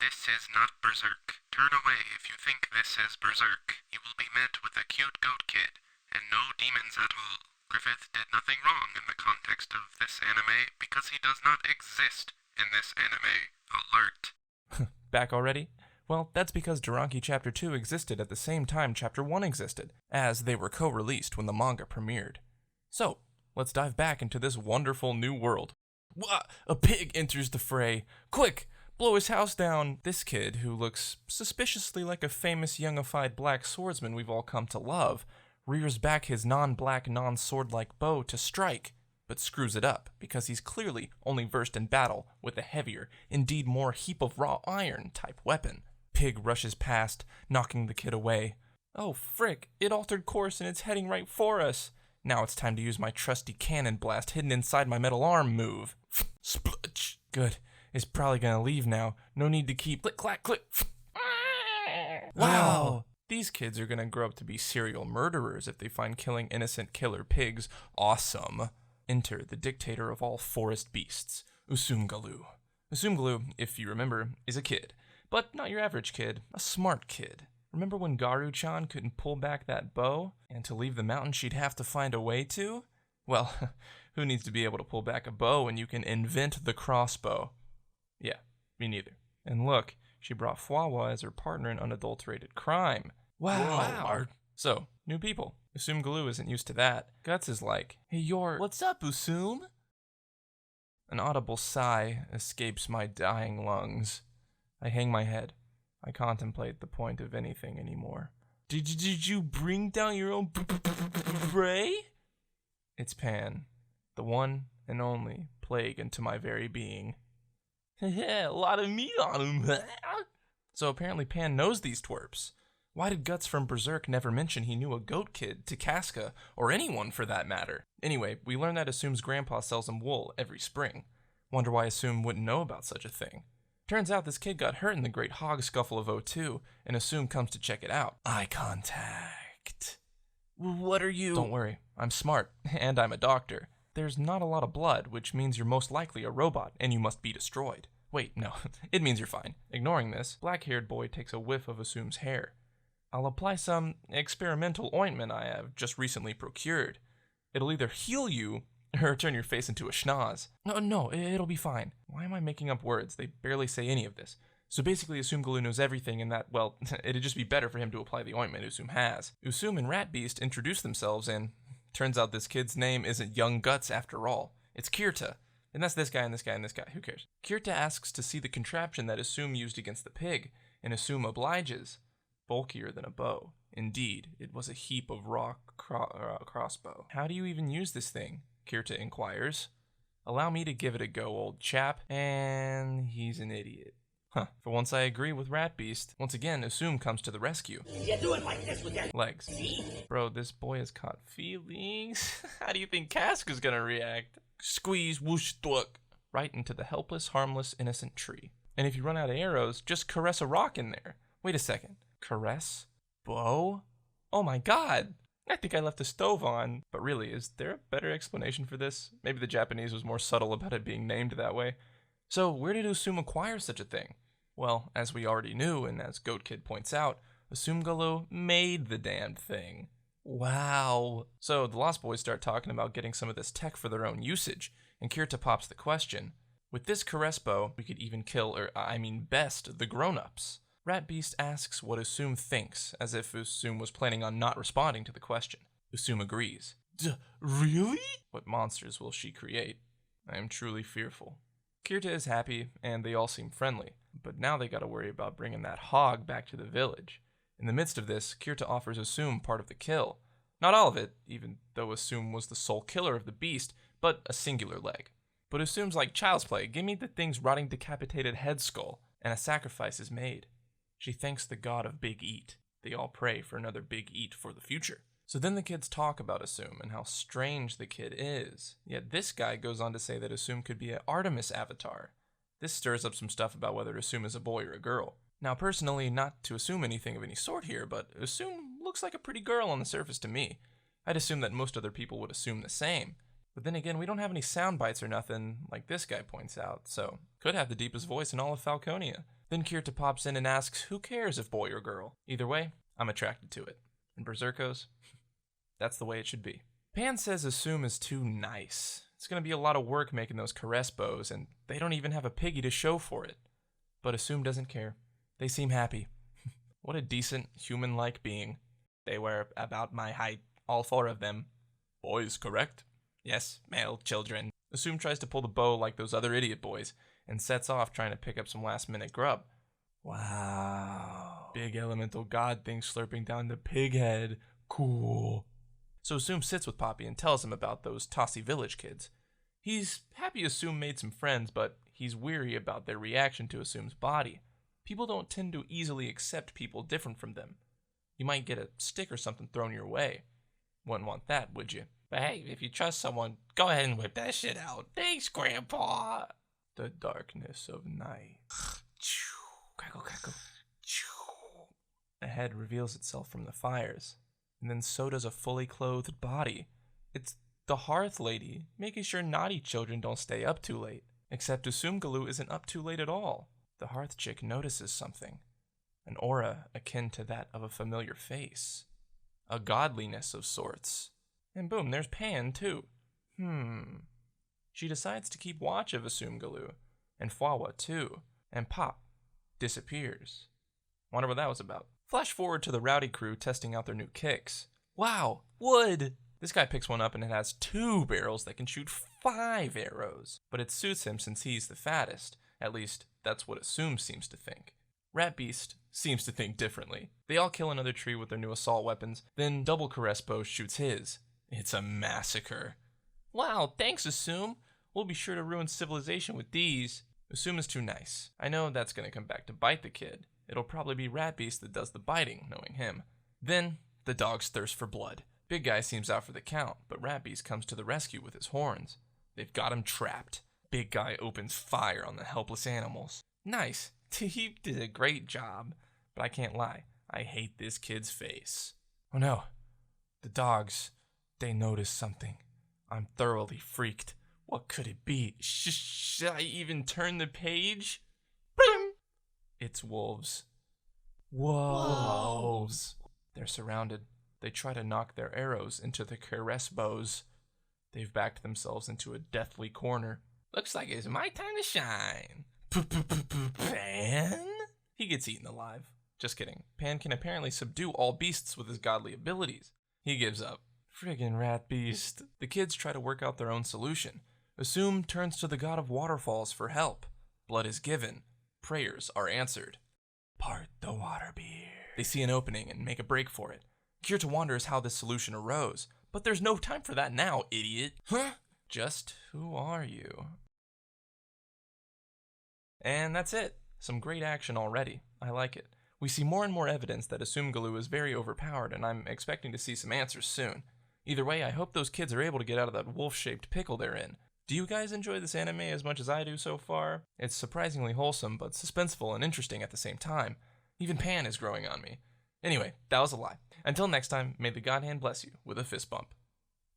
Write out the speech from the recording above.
This is not Berserk. Turn away if you think this is Berserk. You will be met with a cute goat kid, and no demons at all. Griffith did nothing wrong in the context of this anime because he does not exist in this anime. Alert. Back already? Well, that's because Duranki Chapter 2 existed at the same time Chapter 1 existed, as they were co-released when the manga premiered. So, let's dive back into this wonderful new world. Wah! A pig enters the fray. Quick! Blow his house down. This kid, who looks suspiciously like a famous youngified black swordsman we've all come to love, rears back his non-black, non-sword-like bow to strike, but screws it up because he's clearly only versed in battle with a heavier, indeed more heap of raw iron type weapon. Pig rushes past, knocking the kid away. Oh frick, it altered course and it's heading right for us. Now it's time to use my trusty cannon blast hidden inside my metal arm move. Splutch. Good. It's probably gonna leave now. No need to keep click clack click. Wow. These kids are gonna grow up to be serial murderers if they find killing innocent killer pigs awesome. Enter the dictator of all forest beasts, Usumgalu. Usumgalu, if you remember, is a kid, but not your average kid, a smart kid. Remember when Garu-chan couldn't pull back that bow, and to leave the mountain she'd have to find a way to? Well, who needs to be able to pull back a bow when you can invent the crossbow? Yeah, me neither. And look, she brought Fwawa as her partner in unadulterated crime. Wow. So, new people. Usumgalu isn't used to that. Guts is like, hey, what's up, Usum? An audible sigh escapes my dying lungs. I hang my head. I contemplate the point of anything anymore. Did you bring down your own prey? It's Pan, the one and only plague into my very being. A lot of meat on him. So apparently Pan knows these twerps. Why did Guts from Berserk never mention he knew a goat kid, Takaska, or anyone for that matter? Anyway, we learn that Asum's grandpa sells him wool every spring. Wonder why Asum wouldn't know about such a thing. Turns out this kid got hurt in the Great Hog Scuffle of '02, and Asum comes to check it out. Eye contact. What are you? Don't worry, I'm smart, and I'm a doctor. There's not a lot of blood, which means you're most likely a robot, and you must be destroyed. Wait, no, it means you're fine. Ignoring this, black-haired boy takes a whiff of Asum's hair. I'll apply some experimental ointment I have just recently procured. It'll either heal you, or turn your face into a schnoz. No, it'll be fine. Why am I making up words? They barely say any of this. So basically, Usumgalu knows everything and that, well, it'd just be better for him to apply the ointment Usum has. Usum and Rat Beast introduce themselves and turns out this kid's name isn't Young Guts after all. It's Kirta. And that's this guy and this guy and this guy. Who cares? Kirta asks to see the contraption that Usum used against the pig, and Usum obliges. Bulkier than a bow. Indeed, it was a heap of raw crossbow. How do you even use this thing? Kirta inquires. Allow me to give it a go, old chap. And he's an idiot. Huh. For once I agree with Rat Beast. Once again, Usum comes to the rescue. You do it like this with your legs. Bro, this boy has caught feelings. How do you think Casca's gonna react? Squeeze, whoosh, thwuck. Right into the helpless, harmless, innocent tree. And if you run out of arrows, just caress a rock in there. Wait a second. Caress? Bow? Oh my god! I think I left the stove on. But really, is there a better explanation for this? Maybe the Japanese was more subtle about it being named that way. So, where did Usum acquire such a thing? Well, as we already knew, and as Goat Kid points out, Usumgalu made the damned thing. Wow. So, the Lost Boys start talking about getting some of this tech for their own usage, and Kirta pops the question. With this caress bow, we could even kill, best, the grown-ups. Rat Beast asks what Usum thinks, as if Usum was planning on not responding to the question. Usum agrees. Really? What monsters will she create? I am truly fearful. Kirta is happy, and they all seem friendly, but now they gotta worry about bringing that hog back to the village. In the midst of this, Kirta offers Usum part of the kill. Not all of it, even though Usum was the sole killer of the beast, but a singular leg. But Usum's like child's play. Give me the thing's rotting decapitated head skull, and a sacrifice is made. She thanks the god of Big Eat. They all pray for another Big Eat for the future. So then the kids talk about Usum and how strange the kid is. Yet this guy goes on to say that Usum could be an Artemis avatar. This stirs up some stuff about whether Usum is a boy or a girl. Now personally, not to assume anything of any sort here, but Usum looks like a pretty girl on the surface to me. I'd assume that most other people would assume the same. But then again, we don't have any sound bites or nothing, like this guy points out, so could have the deepest voice in all of Falconia. Then Kirta pops in and asks who cares if boy or girl. Either way, I'm attracted to it. And Berserkos, that's the way it should be. Pan says Assume is too nice. It's gonna be a lot of work making those caress bows, and they don't even have a piggy to show for it. But Assume doesn't care. They seem happy. What a decent, human-like being. They were about my height, all 4 of them. Boys, correct? Yes, male children. Assume tries to pull the bow like those other idiot boys, and sets off trying to pick up some last-minute grub. Wow. Big elemental god thing slurping down the pig head. Cool. So Assume sits with Poppy and tells him about those Tossie village kids. He's happy Assume made some friends, but he's weary about their reaction to Assume's body. People don't tend to easily accept people different from them. You might get a stick or something thrown your way. Wouldn't want that, would you? But hey, if you trust someone, go ahead and whip that shit out. Thanks, Grandpa. The darkness of night. Crackle, crackle. A head reveals itself from the fires, and then so does a fully clothed body. It's the Hearth Lady, making sure naughty children don't stay up too late. Except Usumgalu isn't up too late at all. The Hearth Chick notices something. An aura akin to that of a familiar face. A godliness of sorts. And boom, there's Pan, too. She decides to keep watch of Usumgalu. And Fwawa, too. And Pop disappears. Wonder what that was about. Flash forward to the rowdy crew testing out their new kicks. Wow, wood! This guy picks one up and it has 2 barrels that can shoot 5 arrows. But it suits him since he's the fattest. At least, that's what Assume seems to think. Rat Beast seems to think differently. They all kill another tree with their new assault weapons, then Double Caress Bow shoots his. It's a massacre. Wow, thanks Assume. We'll be sure to ruin civilization with these. Assume is too nice. I know that's gonna come back to bite the kid. It'll probably be Rat Beast that does the biting, knowing him. Then, the dogs thirst for blood. Big Guy seems out for the count, but Rat Beast comes to the rescue with his horns. They've got him trapped. Big Guy opens fire on the helpless animals. Nice. He did a great job. But I can't lie. I hate this kid's face. Oh no. The dogs. They notice something. I'm thoroughly freaked. What could it be? Should I even turn the page? Brim! It's wolves. Wolves. They're surrounded. They try to knock their arrows into the caress bows. They've backed themselves into a deathly corner. Looks like it's my time to shine. Pan? He gets eaten alive. Just kidding. Pan can apparently subdue all beasts with his godly abilities. He gives up. Friggin' Rat Beast. The kids try to work out their own solution. Assume turns to the god of waterfalls for help. Blood is given. Prayers are answered. Part the water beer. They see an opening and make a break for it. Kirta wonders how this solution arose, but there's no time for that now, idiot. Huh? Just who are you? And that's it. Some great action already. I like it. We see more and more evidence that Usumgalu is very overpowered, and I'm expecting to see some answers soon. Either way, I hope those kids are able to get out of that wolf-shaped pickle they're in. Do you guys enjoy this anime as much as I do so far? It's surprisingly wholesome, but suspenseful and interesting at the same time. Even Pan is growing on me. Anyway, that was a lie. Until next time, may the God hand bless you with a fist bump.